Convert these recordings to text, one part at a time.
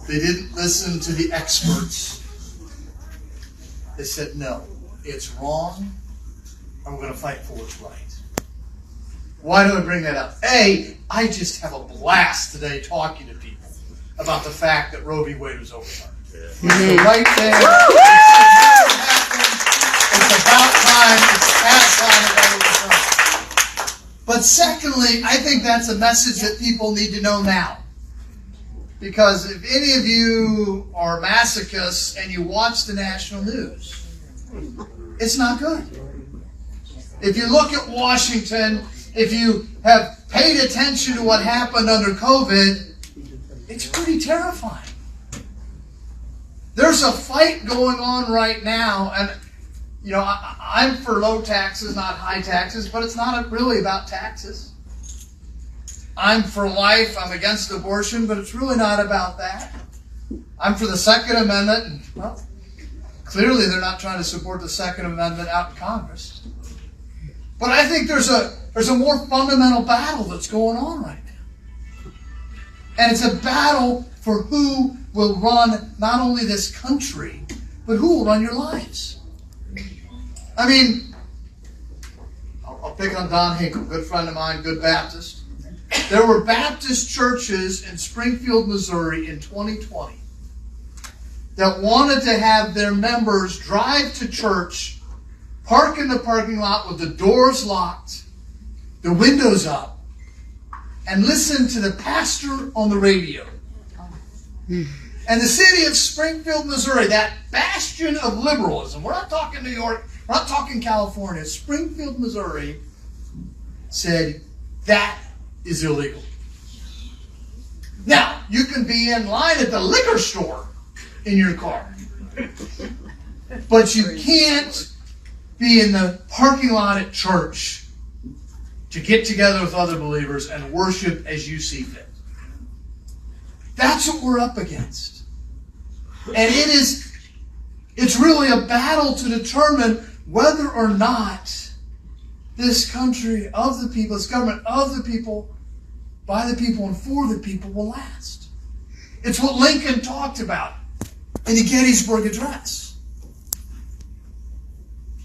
They didn't listen to the experts. They said, no, it's wrong, and we're going to fight for what's right. Why do I bring that up? A, I just have a blast today talking to people about the fact that Roe v. Wade was overturned. So right there, it's about time, it's past time it overturned. But secondly, I think that's a message that people need to know now. Because if any of you are masochists and you watch the national news, it's not good. If you look at Washington, if you have paid attention to what happened under COVID, it's pretty terrifying. There's a fight going on right now, and you know, I'm for low taxes, not high taxes, but it's not really about taxes. I'm for life, I'm against abortion, but it's really not about that. I'm for the Second Amendment, and well, clearly they're not trying to support the Second Amendment out in Congress. But I think there's a more fundamental battle that's going on right now. And it's a battle for who will run not only this country, but who will run your lives. I mean, I'll pick on Don Hinkle, good friend of mine, good Baptist. There were Baptist churches in Springfield, Missouri in 2020 that wanted to have their members drive to church, park in the parking lot with the doors locked, the windows up, and listen to the pastor on the radio. And the city of Springfield, Missouri, that bastion of liberalism, we're not talking New York, we're not talking California, Springfield, Missouri, said that is illegal. Now, you can be in line at the liquor store in your car, but you can't be in the parking lot at church to get together with other believers and worship as you see fit. That's what we're up against. And it's really a battle to determine whether or not this country of the people, this government of the people, by the people, and for the people will last. It's what Lincoln talked about in the Gettysburg Address.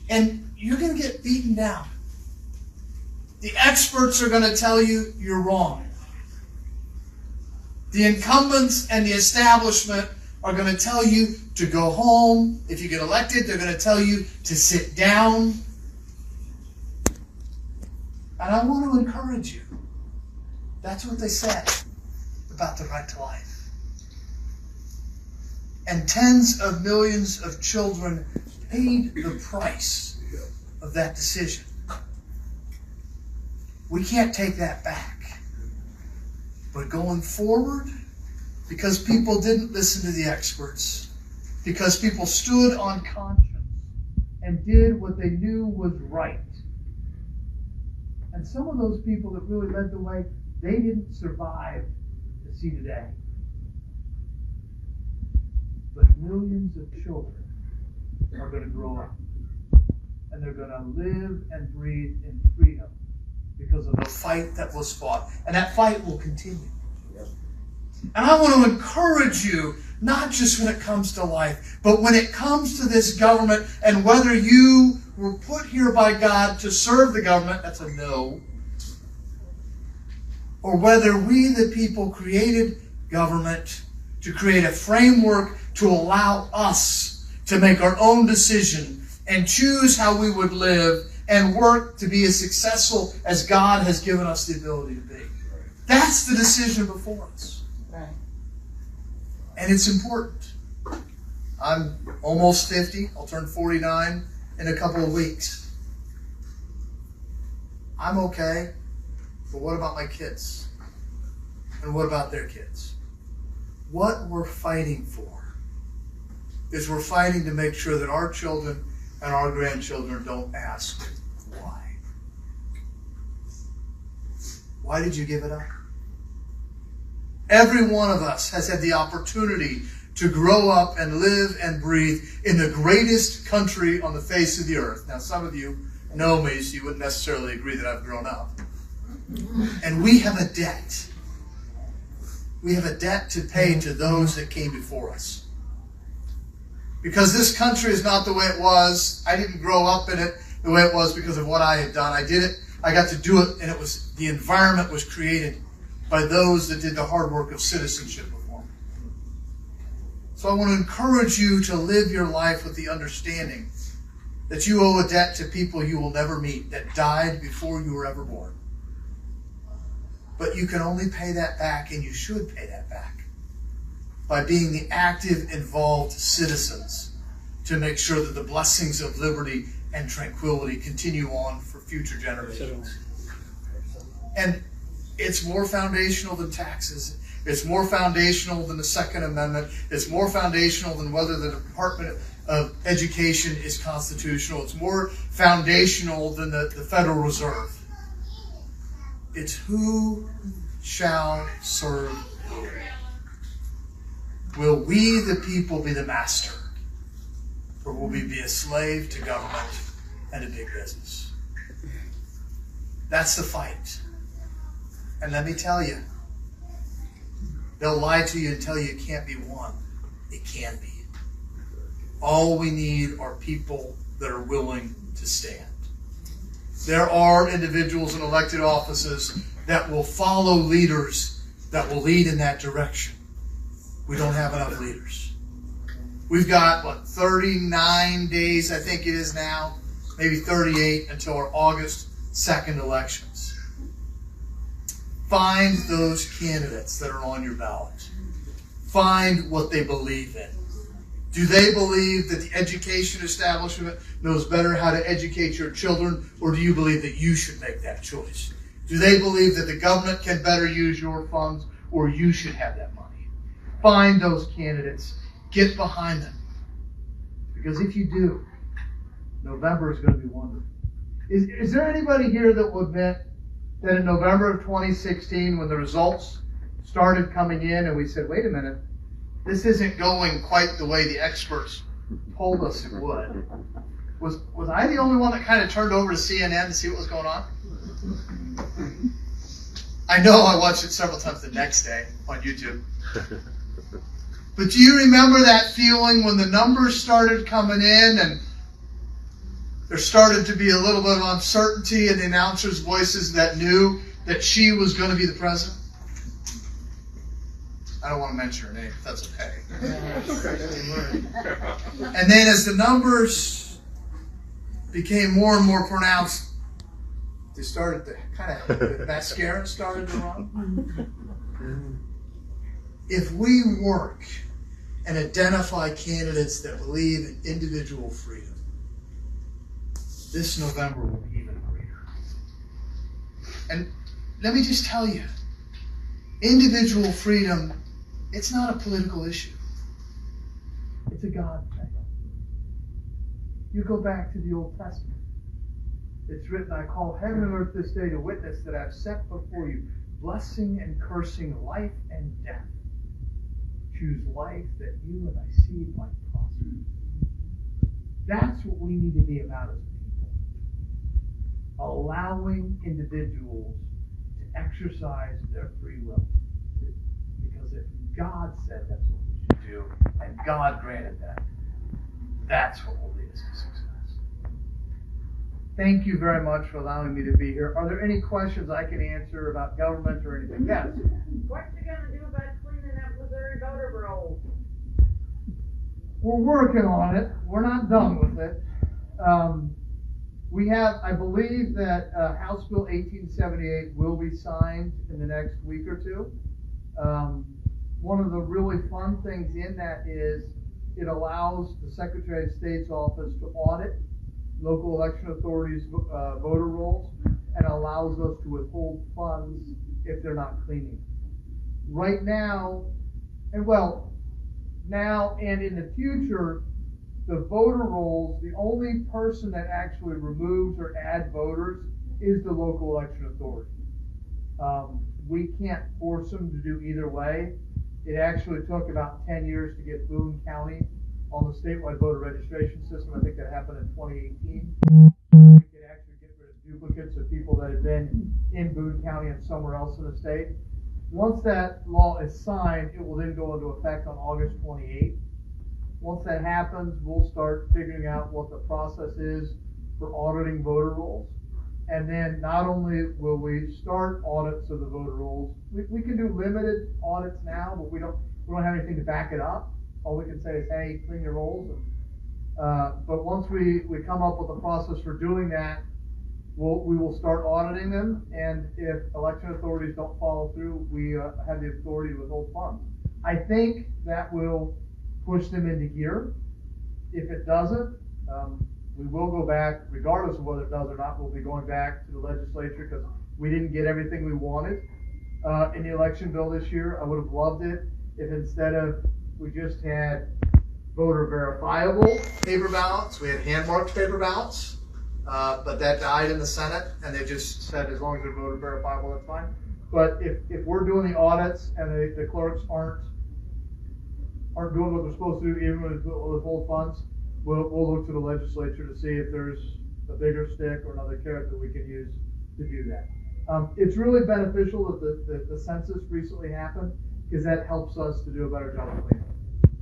And you're going to get beaten down. The experts are going to tell you you're wrong. The incumbents and the establishment are going to tell you to go home. If you get elected, they're going to tell you to sit down. And I want to encourage you. That's what they said about the right to life. And tens of millions of children paid the price of that decision. We can't take that back. But going forward, because people didn't listen to the experts, because people stood on conscience and did what they knew was right. And some of those people that really led the way, they didn't survive to see today. But millions of children are going to grow up. And they're going to live and breathe in freedom because of the fight that was fought. And that fight will continue. And I want to encourage you, not just when it comes to life, but when it comes to this government and whether you were put here by God to serve the government, that's a no, or whether we, the people, created government to create a framework to allow us to make our own decision and choose how we would live and work to be as successful as God has given us the ability to be. That's the decision before us. And it's important. I'm almost 50. I'll turn 49 in a couple of weeks. I'm okay. But what about my kids? And what about their kids? What we're fighting for is we're fighting to make sure that our children and our grandchildren don't ask why. Why did you give it up? Every one of us has had the opportunity to grow up and live and breathe in the greatest country on the face of the earth. Now, some of you know me, so you wouldn't necessarily agree that I've grown up. And we have a debt. We have a debt to pay to those that came before us. Because this country is not the way it was. I didn't grow up in it the way it was because of what I had done. I did it. I got to do it, and the environment was created by those that did the hard work of citizenship before me. So I want to encourage you to live your life with the understanding that you owe a debt to people you will never meet that died before you were ever born. But you can only pay that back, and you should pay that back, by being the active, involved citizens to make sure that the blessings of liberty and tranquility continue on for future generations. And it's more foundational than taxes. It's more foundational than the Second Amendment. It's more foundational than whether the Department of Education is constitutional. It's more foundational than the Federal Reserve. It's who shall serve who. Will we, the people, be the master? Or will we be a slave to government and to big business? That's the fight. And let me tell you, they'll lie to you and tell you it can't be won. It can be. All we need are people that are willing to stand. There are individuals in elected offices that will follow leaders that will lead in that direction. We don't have enough leaders. We've got, 39 days, I think it is now, maybe 38 until our August 2nd elections. Find those candidates that are on your ballot. Find what they believe in. Do they believe that the education establishment knows better how to educate your children, or do you believe that you should make that choice? Do they believe that the government can better use your funds, or you should have that money? Find those candidates. Get behind them. Because if you do, November is going to be wonderful. Is there anybody here that will admit that in November of 2016, when the results started coming in and we said, wait a minute, this isn't going quite the way the experts told us it would. Was I the only one that kind of turned over to CNN to see what was going on? I know I watched it several times the next day on YouTube. But do you remember that feeling when the numbers started coming in and there started to be a little bit of uncertainty in the announcers' voices that knew that she was going to be the president? I don't want to mention her name, if that's okay. And then as the numbers became more and more pronounced, they started to the mascara started to run. If we work and identify candidates that believe in individual freedom, this November will be even greater. And let me just tell you, individual freedom, it's not a political issue. It's a God thing. You go back to the Old Testament. It's written, I call heaven and earth this day to witness that I've set before you blessing and cursing, life and death. Choose life that you and thy seed might prosper. That's what we need to be about as people. Allowing individuals to exercise their free will. Because if God said that's what we should do, and God granted that, that's what will lead us to success. Thank you very much for allowing me to be here. Are there any questions I can answer about government or anything? Yes? What you going to do about cleaning up Missouri voter rolls? We're working on it. We're not done with it. We have, I believe that House Bill 1878 will be signed in the next week or two. One of the really fun things in that is it allows the Secretary of State's office to audit local election authorities' voter rolls and allows us to withhold funds if they're not cleaning. Right now, now and in the future, the voter rolls, the only person that actually removes or adds voters is the local election authority. We can't force them to do either way. It actually took about 10 years to get Boone County on the statewide voter registration system. I think that happened in 2018. We could actually get rid of duplicates of people that had been in Boone County and somewhere else in the state. Once that law is signed, it will then go into effect on August 28th. Once that happens, we'll start figuring out what the process is for auditing voter rolls. And then not only will we start audits of the voter rolls, we can do limited audits now, but we don't have anything to back it up. All we can say is, hey, clean your rolls. But once we come up with a process for doing that, we will start auditing them. And if election authorities don't follow through, we have the authority to withhold funds. I think that will push them into gear. If it doesn't, we will go back, regardless of whether it does or not. We'll be going back to the legislature because we didn't get everything we wanted in the election bill this year. I would have loved it if instead of we just had voter verifiable paper ballots, we had hand marked paper ballots, but that died in the Senate, and they just said as long as they're voter verifiable, that's fine. But if we're doing the audits and the clerks aren't doing what they're supposed to do, even with withhold funds, we'll look to the legislature to see if there's a bigger stick or another carrot that we can use to do that. It's really beneficial that the census recently happened because that helps us to do a better job of cleaning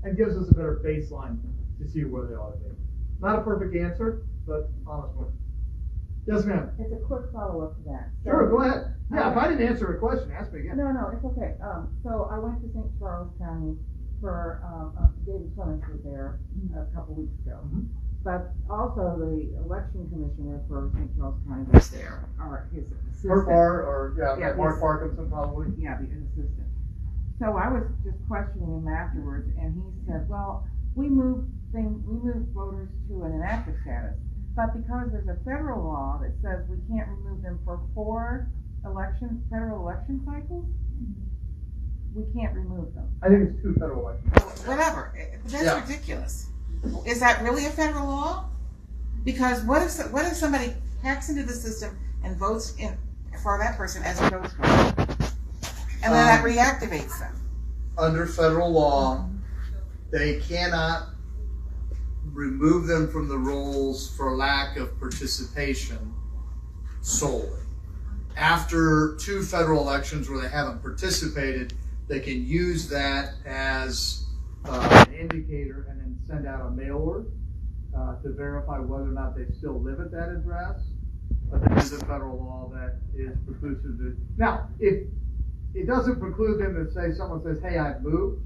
and gives us a better baseline to see where they ought to be. Not a perfect answer, but honest one. Yes, ma'am. It's a quick follow-up to that. So, Sure, go ahead. Yeah, if I didn't answer a question, ask me again. No, it's okay. So I went to St. Charles County for David Clemens was there a couple weeks ago. Mm-hmm. But also the election commissioner for St. Charles County was there, or his assistant. Mark Parkinson probably. Yeah, the assistant. So I was just questioning him afterwards, and he said, well, we moved voters to an inactive status, but because there's a federal law that says we can't remove them for 4 federal election cycles, we can't remove them. I think it's 2 federal elections. Whatever. That's ridiculous. Is that really a federal law? Because what if somebody hacks into the system and votes in for that person as a ghost voter, and then that reactivates them? Under federal law, they cannot remove them from the rolls for lack of participation solely. After 2 federal elections where they haven't participated, they can use that as an indicator and then send out a mail order to verify whether or not they still live at that address. But there is a federal law that is preclusive to. Now, if it doesn't preclude them if, say, someone says, hey, I've moved.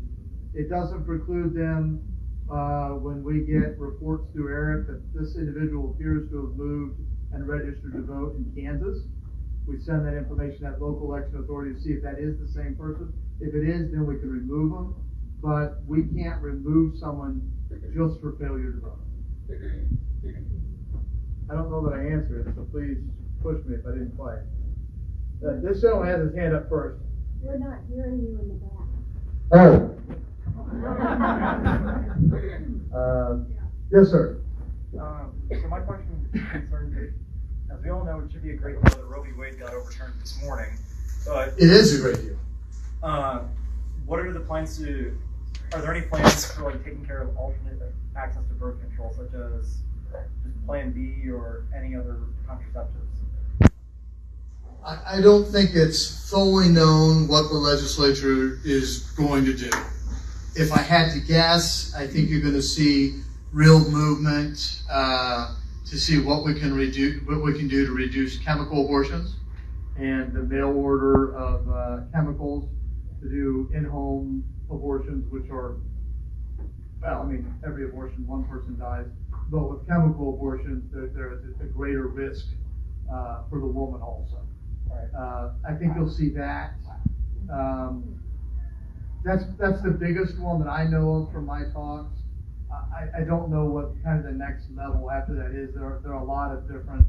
It doesn't preclude them when we get reports through Eric that this individual appears to have moved and registered to vote in Kansas. We send that information to that local election authority to see if that is the same person. If it is, then we can remove them. But we can't remove someone just for failure to vote. I don't know that I answered it, so please push me if I didn't quite. This gentleman has his hand up first. We're not hearing you in the back. Oh. Yes, sir. So my question concerns it. As we all know, it should be a great deal that Roe v. Wade got overturned this morning. But It is a great deal. what are the plans to? Are there any plans for taking care of alternate access to birth control, such as just Plan B or any other contraceptives? I don't think it's fully known what the legislature is going to do. If I had to guess, I think you're going to see real movement to see what we can do to reduce chemical abortions and the mail order of chemicals to do in-home abortions, which are, well, I mean, every abortion, one person dies, but with chemical abortions, there is a greater risk for the woman also. Right. I think you'll see that. That's the biggest one that I know of from my talks. I don't know what kind of the next level after that is. There are a lot of different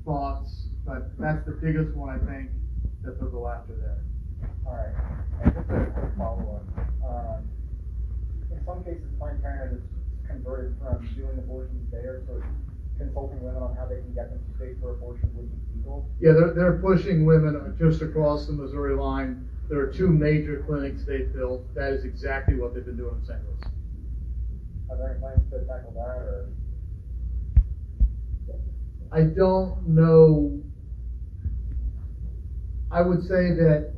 thoughts, but that's the biggest one I think that they'll go after there. All right. And just a quick follow-up. In some cases, Planned Parenthood is converted from doing abortions there to consulting women on how they can get them to state where abortion would be legal. Yeah, they're pushing women just across the Missouri line. There are 2 major clinics they've built. That is exactly what they've been doing in St. Louis. Are there any plans to tackle that, or? I don't know. I would say that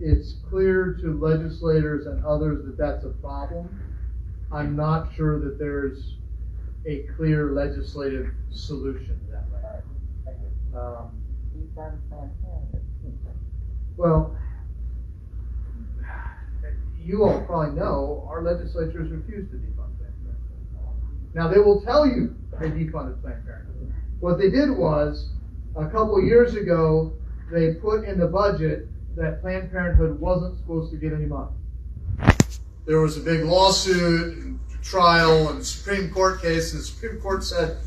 it's clear to legislators and others that that's a problem. I'm not sure that there's a clear legislative solution to that. Thank you. Well, you all probably know our legislatures refused to defund Planned Parenthood. Now, they will tell you they defunded Planned Parenthood. What they did was, a couple of years ago, they put in the budget that Planned Parenthood wasn't supposed to get any money. There was a big lawsuit and trial and Supreme Court case, and the Supreme Court said,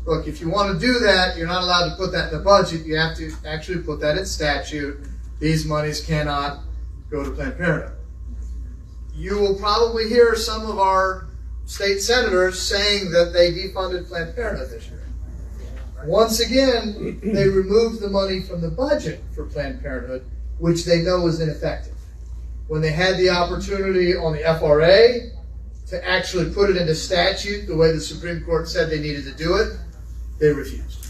look, if you want to do that, you're not allowed to put that in the budget. You have to actually put that in statute. These monies cannot go to Planned Parenthood. You will probably hear some of our state senators saying that they defunded Planned Parenthood this year. Once again, they removed the money from the budget for Planned Parenthood, which they know is ineffective. When they had the opportunity on the FRA to actually put it into statute the way the Supreme Court said they needed to do it, they refused.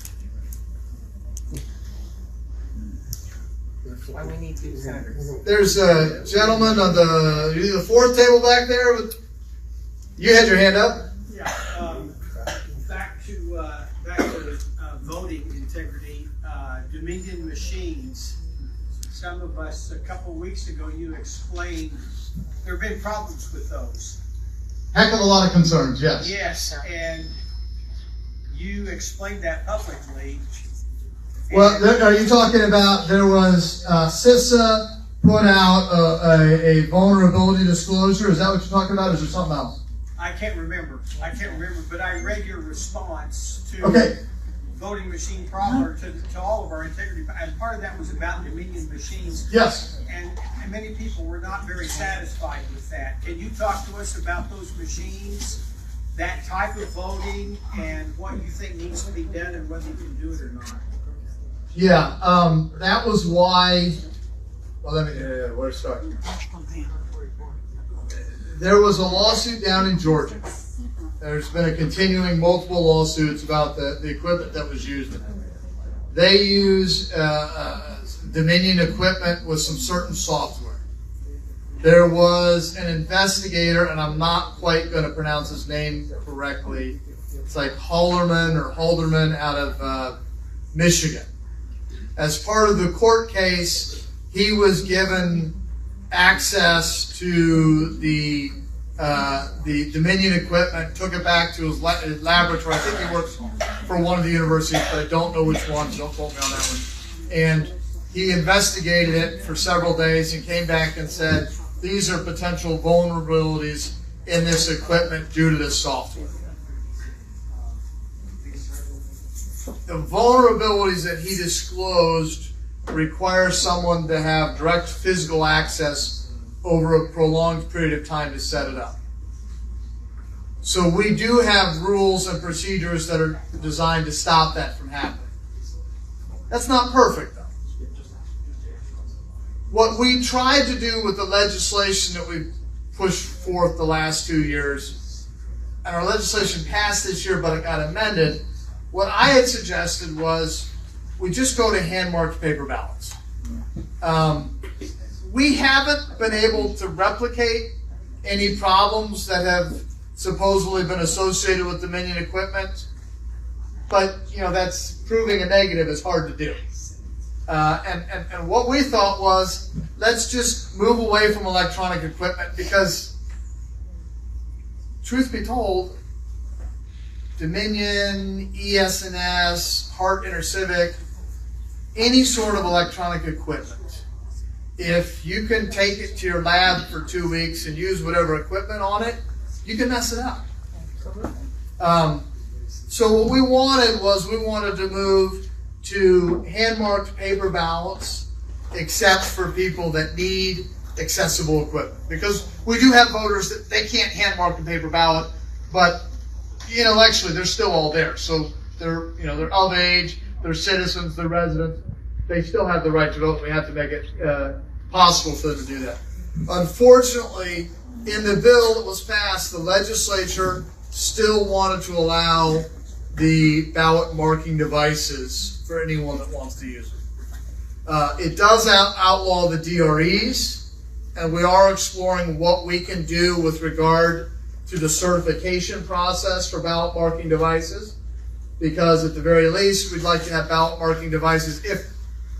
Why we need two senators. There's a gentleman on the fourth table back there. You had your hand up. Yeah, back to voting integrity, Dominion machines. Some of us, a couple of weeks ago, you explained there have been problems with those. Heck of a lot of concerns, yes. Yes, and you explained that publicly. Well, are you talking about there was CISA put out a vulnerability disclosure? Is that what you're talking about, or is there something else? I can't remember, but I read your response to Okay. voting machine problem, to all of our integrity, and part of that was about Dominion machines. Yes. And many people were not very satisfied with that. Can you talk to us about those machines, that type of voting, and what you think needs to be done and whether you can do it or not? Yeah, that was why. Well, where to start? There was a lawsuit down in Georgia. There's been a continuing multiple lawsuits about the equipment that was used. They use Dominion equipment with some certain software. There was an investigator, and I'm not quite going to pronounce his name correctly. It's like Halderman out of Michigan. As part of the court case, he was given access to the Dominion equipment, took it back to his laboratory. I think he works for one of the universities, but I don't know which one, so don't quote me on that one. And he investigated it for several days and came back and said, these are potential vulnerabilities in this equipment due to this software. The vulnerabilities that he disclosed require someone to have direct physical access over a prolonged period of time to set it up. So we do have rules and procedures that are designed to stop that from happening. That's not perfect, though. What we tried to do with the legislation that we pushed forth the last 2 years, and our legislation passed this year, but it got amended, what I had suggested was we just go to hand-marked paper ballots. We haven't been able to replicate any problems that have supposedly been associated with Dominion equipment, but that's proving a negative is hard to do. And what we thought was, let's just move away from electronic equipment because, truth be told, Dominion, ES&S, Hart InterCivic, any sort of electronic equipment, if you can take it to your lab for 2 weeks and use whatever equipment on it, you can mess it up. So what we wanted to move to hand-marked paper ballots, except for people that need accessible equipment. Because we do have voters that they can't hand-mark a paper ballot, but intellectually they're still all there. So they're of age, they're citizens, they're residents. They still have the right to vote. We have to make it possible for them to do that. Unfortunately, in the bill that was passed, the legislature still wanted to allow the ballot marking devices for anyone that wants to use it. It does outlaw the DREs, and we are exploring what we can do with regard to the certification process for ballot marking devices, because at the very least, we'd like to have ballot marking devices. If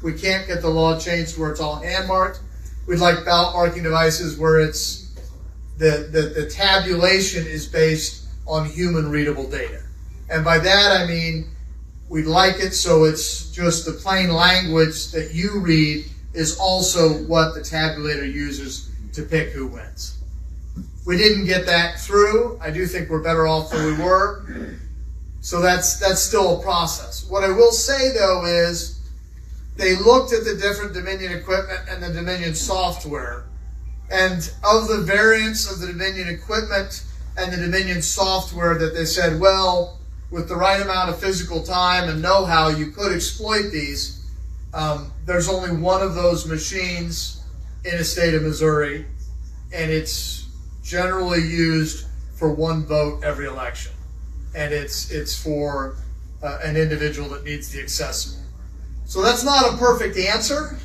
we can't get the law changed where it's all hand marked, we'd like ballot marking devices where it's the tabulation is based on human readable data. And by that I mean we'd like it so it's just the plain language that you read is also what the tabulator uses to pick who wins. We didn't get that through. I do think we're better off than we were. So that's still a process. What I will say though is they looked at the different Dominion equipment and the Dominion software. And of the variants of the Dominion equipment and the Dominion software that they said, well, with the right amount of physical time and know-how, you could exploit these. There's only one of those machines in the state of Missouri, and it's generally used for one vote every election. And it's for an individual that needs the accessible. So that's not a perfect answer,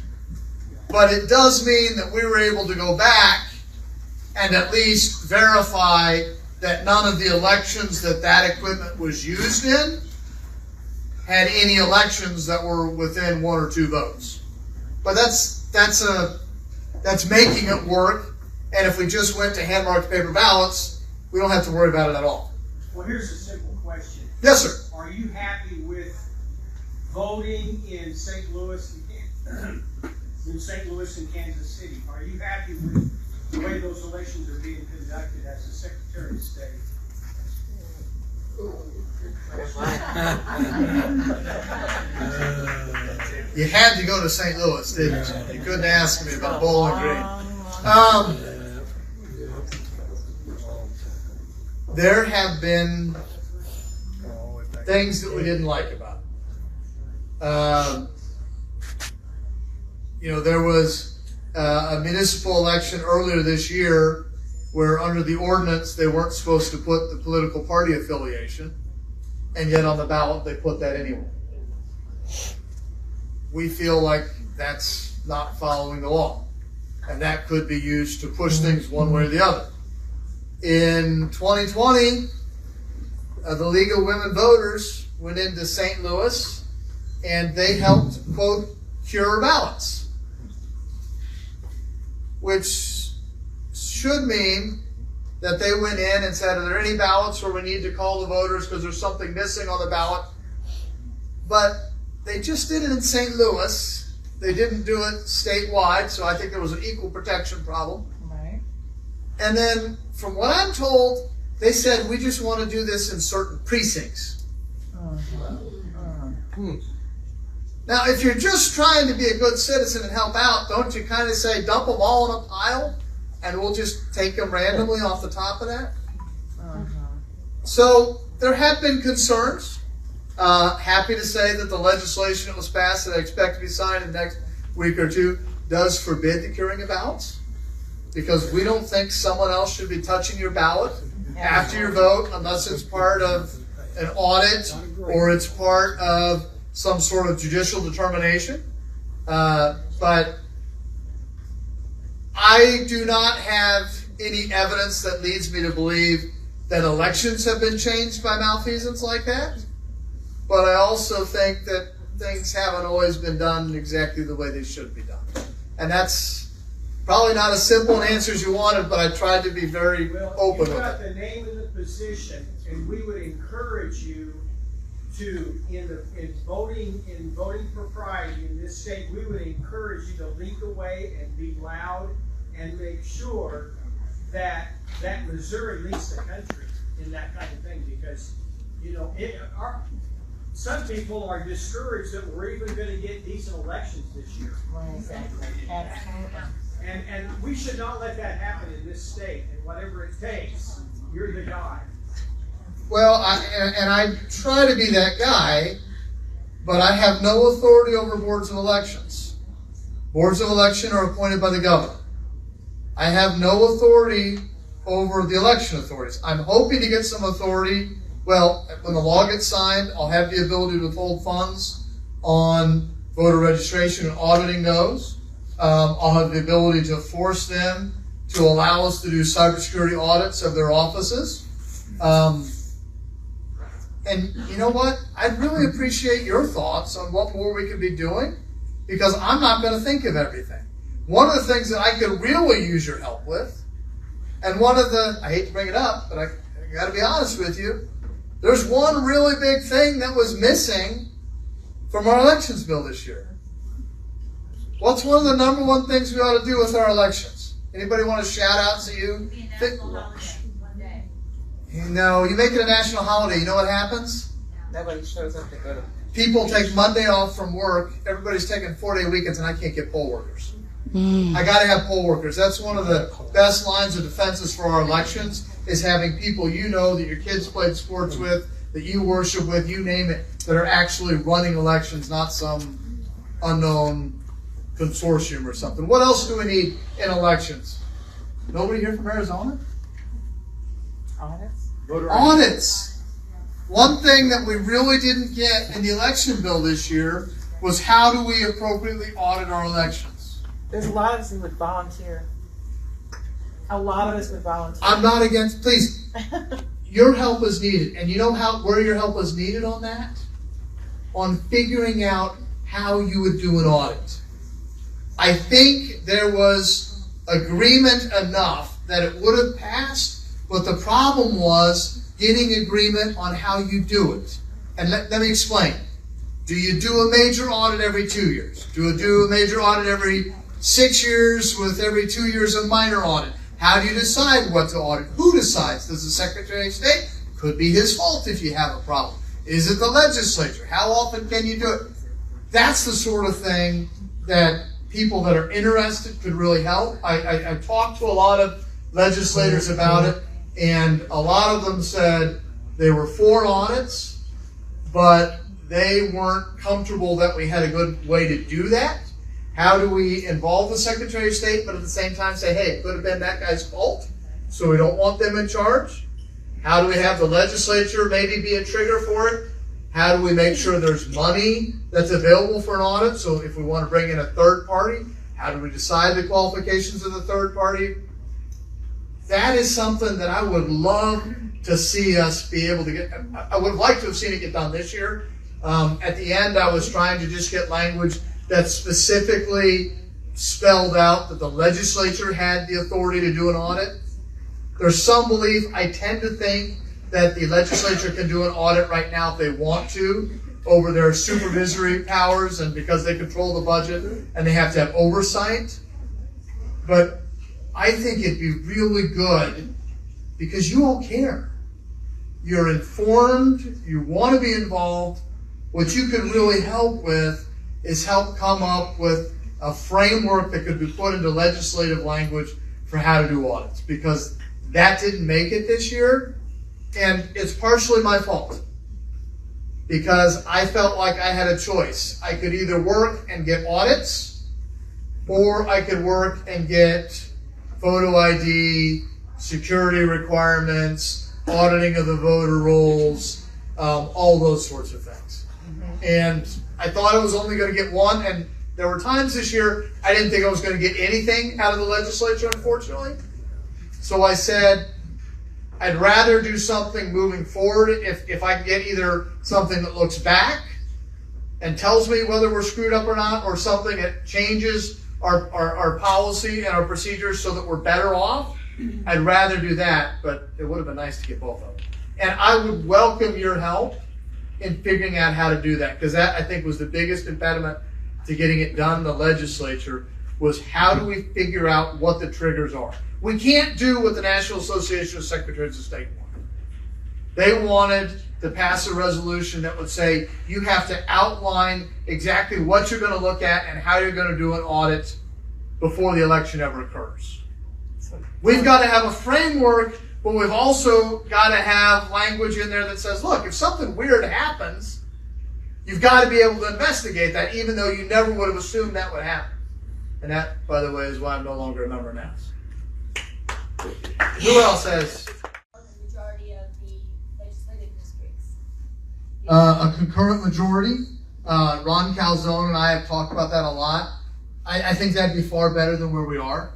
but it does mean that we were able to go back and at least verify that none of the elections that equipment was used in had any elections that were within 1 or 2 votes. But that's making it work. And if we just went to hand-marked paper ballots, we don't have to worry about it at all. Well, here's a simple question. Yes, sir. Are you happy with voting in St. Louis and Kansas City? Are you happy with the way those elections are being conducted as the Secretary of State? You had to go to St. Louis, didn't you? You couldn't ask me about Bowling Green. There have been things that we didn't like about it. There was a municipal election earlier this year where under the ordinance they weren't supposed to put the political party affiliation, and yet on the ballot they put that anyway. We feel like that's not following the law, and that could be used to push things one way or the other. In 2020, the League of Women Voters went into St. Louis and they helped, quote, cure ballots, which should mean that they went in and said, are there any ballots where we need to call the voters because there's something missing on the ballot? But they just did it in St. Louis. They didn't do it statewide, so I think there was an equal protection problem. Right. And then, from what I'm told, they said, we just want to do this in certain precincts. Now, if you're just trying to be a good citizen and help out, don't you kind of say, dump them all in a pile, and we'll just take them randomly off the top of that? So, there have been concerns. Happy to say that the legislation that was passed that I expect to be signed in the next week or two does forbid the curing of ballots, because we don't think someone else should be touching your ballot after your vote unless it's part of an audit or it's part of some sort of judicial determination. But I do not have any evidence that leads me to believe that elections have been changed by malfeasance like that. But I also think that things haven't always been done exactly the way they should be done. And that's probably not as simple an answer as you wanted, but I tried to be very open with it. You've got the name and the position, and we would encourage you to, in voting propriety in this state, we would encourage you to lead the way and be loud and make sure that Missouri leads the country in that kind of thing, because some people are discouraged that we're even going to get decent elections this year. Exactly. Absolutely. And we should not let that happen in this state. And whatever it takes, you're the guy. Well, I try to be that guy, but I have no authority over boards of elections. Boards of election are appointed by the governor. I have no authority over the election authorities. I'm hoping to get some authority. Well, when the law gets signed, I'll have the ability to withhold funds on voter registration and auditing those. I'll have the ability to force them to allow us to do cybersecurity audits of their offices. And you know what? I'd really appreciate your thoughts on what more we could be doing, because I'm not going to think of everything. One of the things that I could really use your help with, and one of the, I hate to bring it up, but I got to be honest with you, there's one really big thing that was missing from our elections bill this year. What's one of the number one things we ought to do with our elections? Anybody want to shout out to you? No, you make it a national holiday. You know what happens? Nobody shows up to go to. People take Monday off from work. Everybody's taking 4-day weekends, and I can't get poll workers. I got to have poll workers. That's one of the best lines of defenses for our elections, is having people you know that your kids played sports with, that you worship with, you name it, that are actually running elections, not some unknown consortium or something. What else do we need in elections? Nobody here from Arizona? Audits? Audits. One thing that we really didn't get in the election bill this year was how do we appropriately audit our elections? There's a lot of us who would volunteer. A lot of us would volunteer. I'm not against, please, your help is needed. And you know where your help is needed on that? On figuring out how you would do an audit. I think there was agreement enough that it would have passed, but the problem was getting agreement on how you do it. And let me explain. Do you do a major audit every 2 years? Do you do a major audit every 6 years with every 2 years a minor audit? How do you decide what to audit? Who decides? Does the Secretary of State? Could be his fault if you have a problem. Is it the legislature? How often can you do it? That's the sort of thing that people that are interested could really help. I talked to a lot of legislators about it, and a lot of them said they were for audits, but they weren't comfortable that we had a good way to do that. How do we involve the Secretary of State, but at the same time say, hey, it could have been that guy's fault, so we don't want them in charge? How do we have the legislature maybe be a trigger for it? How do we make sure there's money that's available for an audit? So if we want to bring in a third party, how do we decide the qualifications of the third party? That is something that I would love to see us be able to get. I would have liked to have seen it get done this year. At the end, I was trying to just get language that specifically spelled out that the legislature had the authority to do an audit. There's some belief, I tend to think, that the legislature can do an audit right now if they want to over their supervisory powers and because they control the budget and they have to have oversight. But I think it'd be really good because you all care. You're informed, you want to be involved. What you could really help with is help come up with a framework that could be put into legislative language for how to do audits, because that didn't make it this year, and it's partially my fault because I felt like I had a choice. I could either work and get audits, or I could work and get photo ID, security requirements, auditing of the voter rolls, all those sorts of things. And I thought I was only going to get one, and there were times this year I didn't think I was going to get anything out of the legislature, unfortunately. So I said, I'd rather do something moving forward if I can get either something that looks back and tells me whether we're screwed up or not, or something that changes our policy and our procedures so that we're better off. I'd rather do that, but it would have been nice to get both of them. And I would welcome your help in figuring out how to do that, because that, I think, was the biggest impediment to getting it done in the legislature, was how do we figure out what the triggers are. We can't do what the National Association of Secretaries of State wanted. They wanted to pass a resolution that would say you have to outline exactly what you're going to look at and how you're going to do an audit before the election ever occurs. We've got to have a framework, but we've also got to have language in there that says, look, if something weird happens, you've got to be able to investigate that, even though you never would have assumed that would happen. And that, by the way, is why I'm no longer a member now. Who else has? The majority of the legislative districts. A concurrent majority. Ron Calzone and I have talked about that a lot. I think that'd be far better than where we are.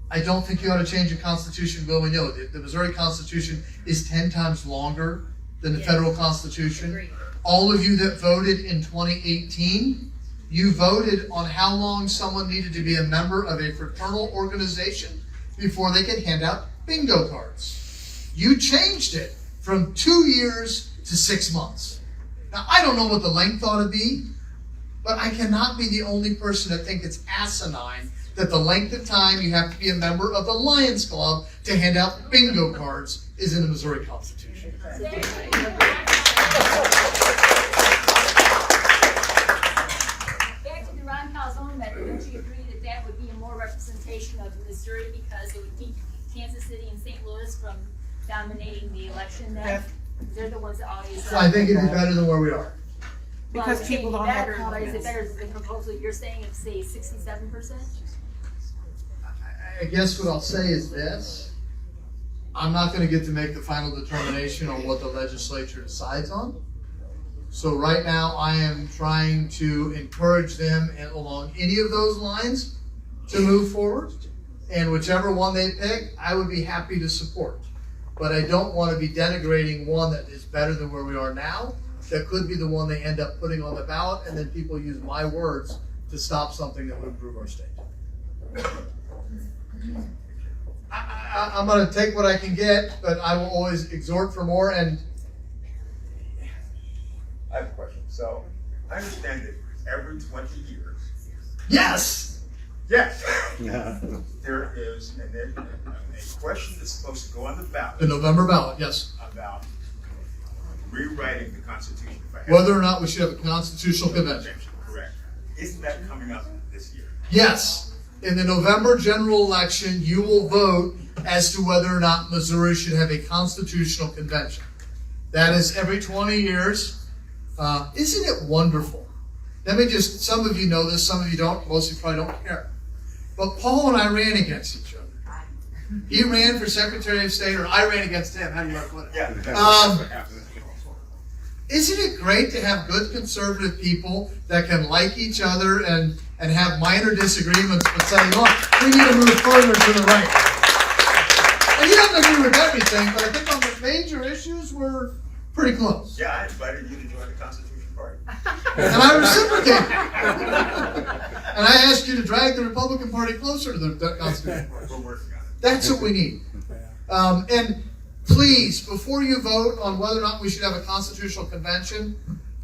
I don't think you ought to change the Constitution willy-nilly. The Missouri Constitution is 10 times longer than the federal Constitution. Agreed. All of you that voted in 2018, you voted on how long someone needed to be a member of a fraternal organization before they could hand out bingo cards. You changed it from 2 years to 6 months. Now, I don't know what the length ought to be, but I cannot be the only person that think it's asinine that the length of time you have to be a member of the Lions Club to hand out bingo cards is in the Missouri Constitution. Back to the Ron Calzone method, don't you agree that that would be a more representation of Missouri because it would keep Kansas City and St. Louis from dominating the election then? They're the ones that always. So I think it'd be better than where we are. Because Well, people maybe don't have better, but is it confidence. better than the proposal you're saying of say 67%? I guess what I'll say is this. I'm not going to get to make the final determination on what the legislature decides on. So right now I am trying to encourage them along any of those lines to move forward. And whichever one they pick, I would be happy to support. But I don't want to be denigrating one that is better than where we are now. That could be the one they end up putting on the ballot, and then people use my words to stop something that would improve our state. I'm going to take what I can get, but I will always exhort for more. And I have a question. So, I understand that every 20 years, yes, yes, there is a question that's supposed to go on the ballot the November ballot, yes. about rewriting the Constitution. Whether or not we should have a constitutional convention. Correct. Isn't that coming up this year? Yes. In the November general election, you will vote as to whether or not Missouri should have a constitutional convention. That is every 20 years. Isn't it wonderful? Some of you know this, some of you don't, most of you probably don't care. But Paul and I ran against each other. He ran for Secretary of State, or I ran against him, how do you want to put it? Yeah. That's what happens. Isn't it great to have good conservative people that can like each other and have minor disagreements, but say, look, we need to move further to the right. And he doesn't agree with everything, but I think on the major issues, we're pretty close. Yeah, I invited you to join the Constitution Party. And I reciprocated. And I asked you to drag the Republican Party closer to the Constitution Party. We're working on it. That's what we need. And please, before you vote on whether or not we should have a constitutional convention,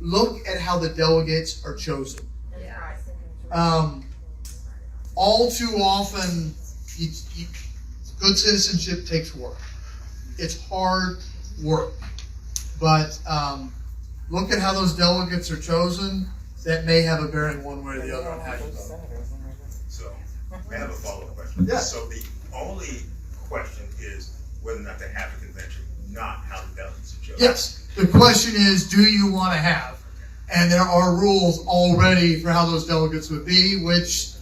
look at how the delegates are chosen. All too often, good citizenship takes work. It's hard work. But look at how those delegates are chosen. That may have a bearing one way or the other on how you vote. So, I have a follow-up question. Yeah. So the only question is whether or not to have a convention, not how the delegates are chosen. Yes. The question is, do you want to have? And there are rules already for how those delegates would be, which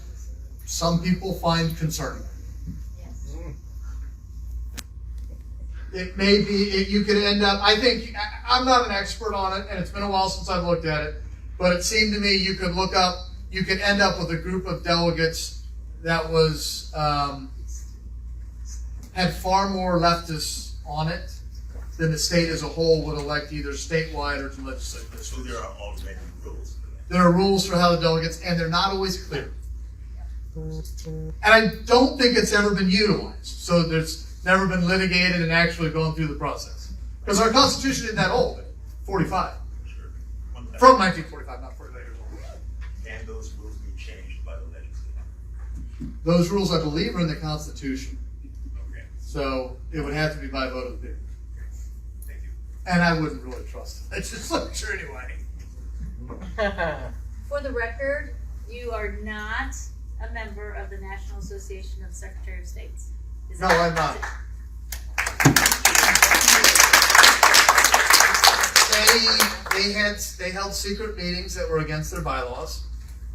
some people find concerning. It may be, you could end up, I'm not an expert on it, and it's been a while since I've looked at it, but it seemed to me you could end up with a group of delegates that was, had far more leftists on it than the state as a whole would elect either statewide or to legislative districts. So there are already rules for that. There are rules for how the delegates, and they're not always clear. And I don't think it's ever been utilized. So there's never been litigated and actually gone through the process. Because our Constitution isn't that old, 45. Sure. From 1945, not 45 years old. Can those rules be changed by the legislature? Those rules, I believe, are in the Constitution. Okay. So it would have to be by vote of the people. Thank you. And I wouldn't really trust the legislature anyway. For the record, you are not a member of the National Association of Secretary of States. Is No, that- I'm not. They held secret meetings that were against their bylaws,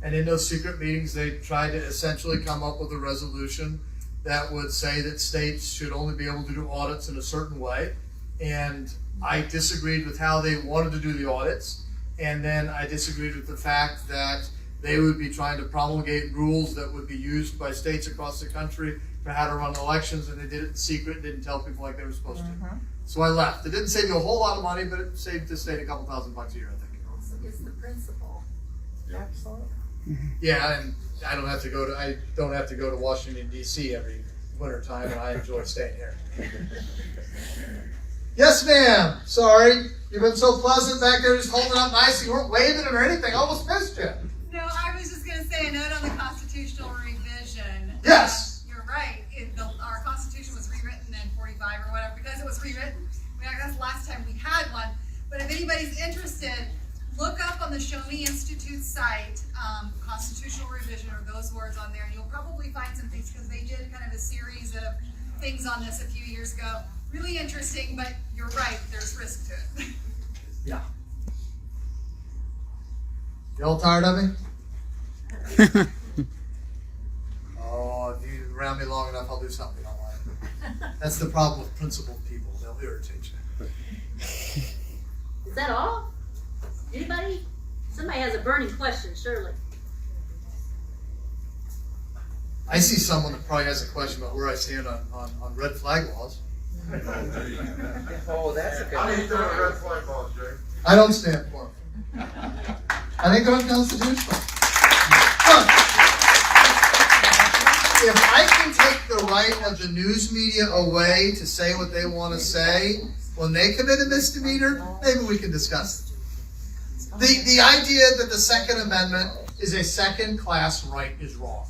and in those secret meetings they tried to essentially come up with a resolution that would say that states should only be able to do audits in a certain way, and I disagreed with how they wanted to do the audits, and then I disagreed with the fact that they would be trying to promulgate rules that would be used by states across the country for how to run elections, and they did it in secret and didn't tell people like they were supposed to. So I left. It didn't save me a whole lot of money, but it saved the state a couple $1,000 a year, I think. It's the principle. Absolutely. Yeah, and I don't have to go to Washington D.C. every winter time, and I enjoy staying here. Yes, ma'am. Sorry, you've been so pleasant back there, just holding up nice. You weren't waving it or anything. I almost missed you. No, I was just going to say a note on the constitutional revision. Yes. You're right. Our constitution was rewritten in 45 or whatever because it was rewritten. I mean, that's the last time we had one. But if anybody's interested, look up on the Show Me Institute site, constitutional revision, or those words on there, and you'll probably find some things because they did kind of a series of things on this a few years ago. Really interesting, but you're right, there's risk to it. Yeah. You all tired of me? Oh, if you're around me long enough, I'll do something you don't like. That's the problem with principled people. They'll irritate you. Is that all? Anybody? Somebody has a burning question, surely. I see someone that probably has a question about where I stand on red flag laws. Oh, that's a good How do you one. do a red flag laws, Jay? I don't stand for them. I think they're unconstitutional. Look, if I can take the right of the news media away to say what they want to say when they commit a misdemeanor, maybe we can discuss it. The idea that the Second Amendment is a second-class right is wrong.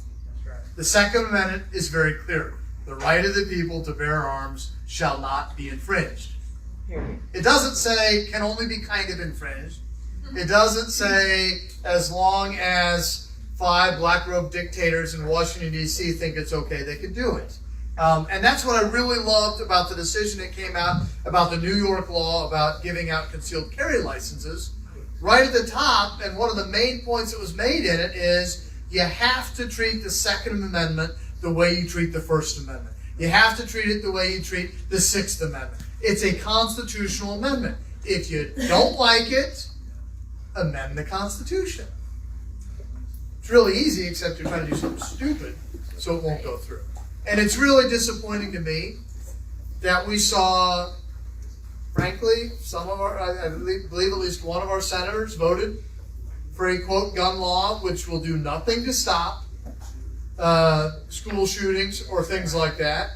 The Second Amendment is very clear. The right of the people to bear arms shall not be infringed. It doesn't say can only be kind of infringed. It doesn't say as long as 5 black-robed dictators in Washington, D.C. think it's okay, they can do it. And that's what I really loved about the decision that came out about the New York law about giving out concealed carry licenses. Right at the top, and one of the main points that was made in it is you have to treat the Second Amendment the way you treat the First Amendment. You have to treat it the way you treat the Sixth Amendment. It's a constitutional amendment. If you don't like it, amend the Constitution. It's really easy, except you're trying to do something stupid, so it won't go through. And it's really disappointing to me that we saw, frankly, some of our, I believe at least one of our senators voted for a, quote, gun law, which will do nothing to stop school shootings or things like that.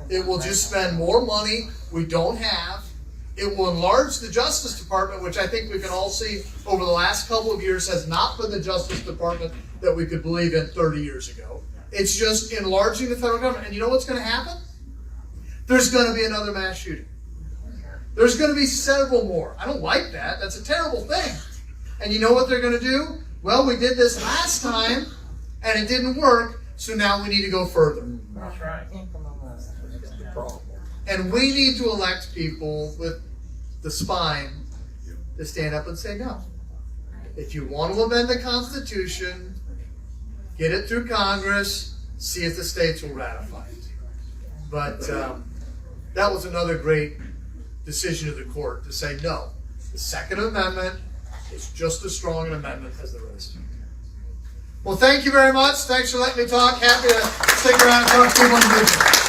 It will just spend more money we don't have. It will enlarge the Justice Department, which I think we can all see over the last couple of years has not been the Justice Department that we could believe in 30 years ago. It's just enlarging the federal government. And you know what's going to happen? There's going to be another mass shooting. There's going to be several more. I don't like that. That's a terrible thing. And you know what they're going to do? Well, we did this last time, and it didn't work, so now we need to go further. That's right. And we need to elect people with the spine to stand up and say no. If you want to amend the Constitution, get it through Congress, see if the states will ratify it. But that was another great decision of the court to say no. The Second Amendment is just as strong an amendment as the rest. Well, thank you very much. Thanks for letting me talk. Happy to stick around and talk to you individually.